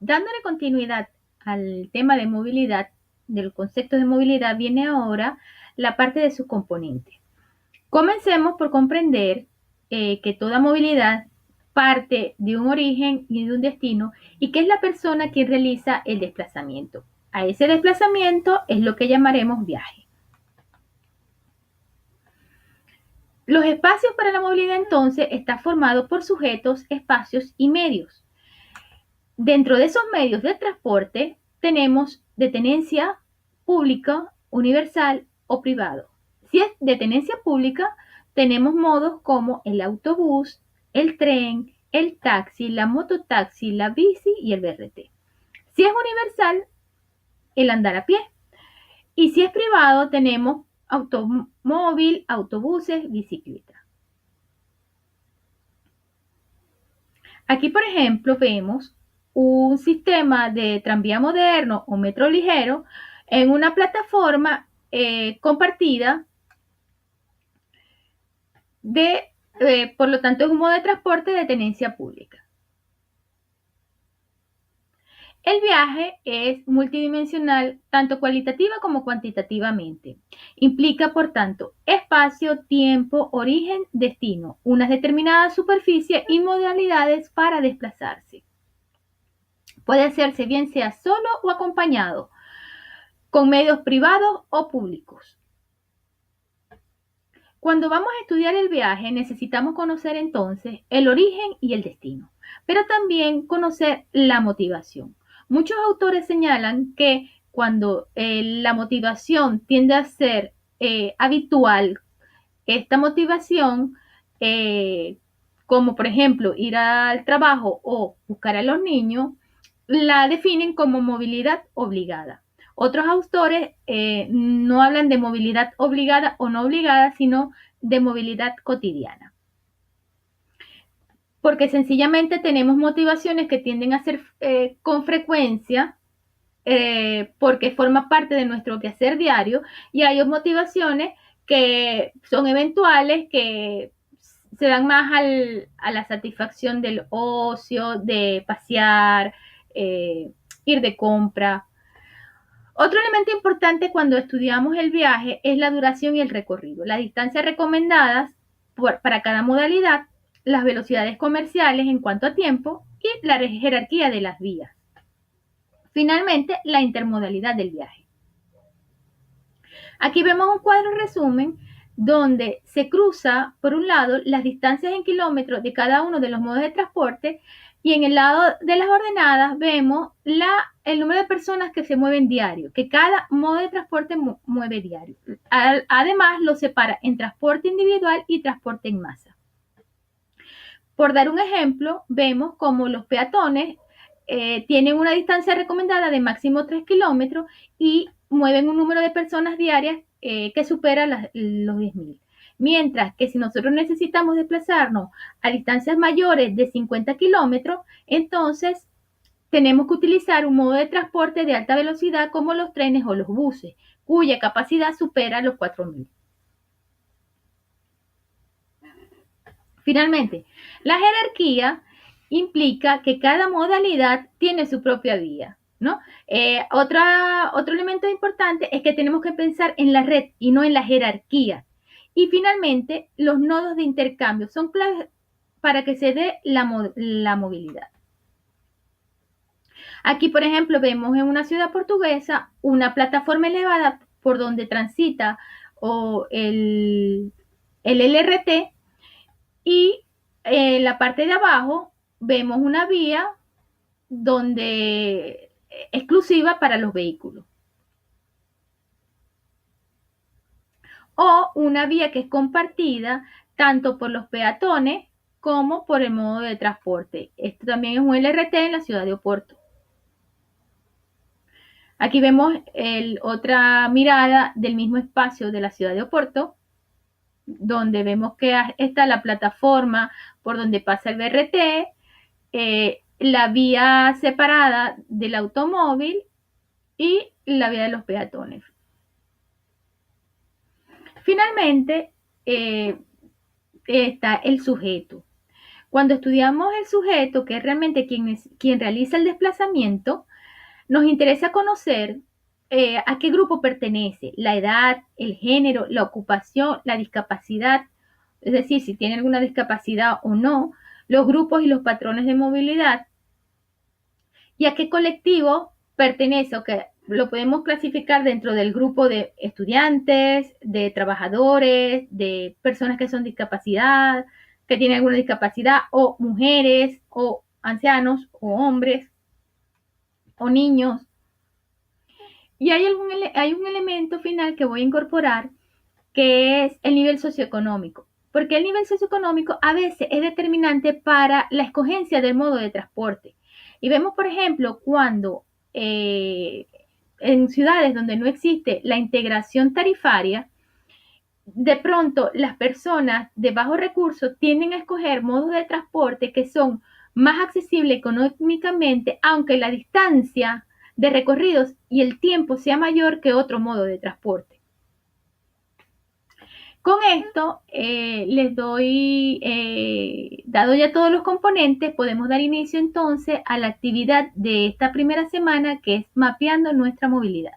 Dándole continuidad al tema de movilidad, del concepto de movilidad, viene ahora la parte de sus componentes. Comencemos por comprender que toda movilidad parte de un origen y de un destino y que es la persona quien realiza el desplazamiento. A ese desplazamiento es lo que llamaremos viaje. Los espacios para la movilidad entonces están formados por sujetos, espacios y medios. Dentro de esos medios de transporte tenemos de tenencia pública, universal o privado. Si es de tenencia pública, tenemos modos como el autobús, el tren, el taxi, la mototaxi, la bici y el BRT. Si es universal, el andar a pie. Y si es privado, tenemos automóvil, autobuses, bicicleta. Aquí, por ejemplo, vemos un sistema de tranvía moderno o metro ligero en una plataforma compartida por lo tanto, es un modo de transporte de tenencia pública. El viaje es multidimensional tanto cualitativa como cuantitativamente. Implica, por tanto, espacio, tiempo, origen, destino, unas determinadas superficies y modalidades para desplazarse. Puede hacerse bien sea solo o acompañado, con medios privados o públicos. Cuando vamos a estudiar el viaje, necesitamos conocer entonces el origen y el destino, pero también conocer la motivación. Muchos autores señalan que cuando la motivación tiende a ser habitual, esta motivación, como por ejemplo ir al trabajo o buscar a los niños, la definen como movilidad obligada. Otros autores no hablan de movilidad obligada o no obligada, sino de movilidad cotidiana. Porque sencillamente tenemos motivaciones que tienden a ser con frecuencia porque forma parte de nuestro quehacer diario y hay motivaciones que son eventuales, que se dan más a la satisfacción del ocio, de pasear, ir de compra. Otro elemento importante cuando estudiamos el viaje es la duración y el recorrido, las distancias recomendadas para cada modalidad, las velocidades comerciales en cuanto a tiempo y la jerarquía de las vías. Finalmente, la intermodalidad del viaje. Aquí vemos un cuadro resumen donde se cruza, por un lado, las distancias en kilómetros de cada uno de los modos de transporte y en el lado de las ordenadas vemos el número de personas que se mueven diario, que cada modo de transporte mueve diario. Además, lo separa en transporte individual y transporte en masa. Por dar un ejemplo, vemos como los peatones tienen una distancia recomendada de máximo 3 kilómetros y mueven un número de personas diarias que supera los 10.000. Mientras que si nosotros necesitamos desplazarnos a distancias mayores de 50 kilómetros, entonces tenemos que utilizar un modo de transporte de alta velocidad como los trenes o los buses, cuya capacidad supera los 4.000. Finalmente, la jerarquía implica que cada modalidad tiene su propia vía, ¿no? Otro elemento importante es que tenemos que pensar en la red y no en la jerarquía. Y finalmente, los nodos de intercambio son claves para que se dé la movilidad. Aquí, por ejemplo, vemos en una ciudad portuguesa una plataforma elevada por donde transita el LRT y en la parte de abajo vemos una vía exclusiva para los vehículos. O una vía que es compartida tanto por los peatones como por el modo de transporte. Esto también es un LRT en la ciudad de Oporto. Aquí vemos otra mirada del mismo espacio de la ciudad de Oporto, donde vemos que está la plataforma por donde pasa el BRT, la vía separada del automóvil y la vía de los peatones. Finalmente, está el sujeto. Cuando estudiamos el sujeto, que es realmente quien realiza el desplazamiento, nos interesa conocer a qué grupo pertenece, la edad, el género, la ocupación, la discapacidad, es decir, si tiene alguna discapacidad o no, los grupos y los patrones de movilidad, y a qué colectivo pertenece, o que lo podemos clasificar dentro del grupo de estudiantes, de trabajadores, de personas que son discapacidad, que tienen alguna discapacidad, o mujeres, o ancianos, o hombres, o niños. Y hay un elemento final que voy a incorporar, que es el nivel socioeconómico, porque el nivel socioeconómico a veces es determinante para la escogencia del modo de transporte. Y vemos, por ejemplo, cuando en ciudades donde no existe la integración tarifaria, de pronto las personas de bajos recursos tienden a escoger modos de transporte que son más accesibles económicamente, aunque la distancia de recorridos y el tiempo sea mayor que otro modo de transporte. Con esto les doy, dado ya todos los componentes, podemos dar inicio entonces a la actividad de esta primera semana, que es mapeando nuestra movilidad.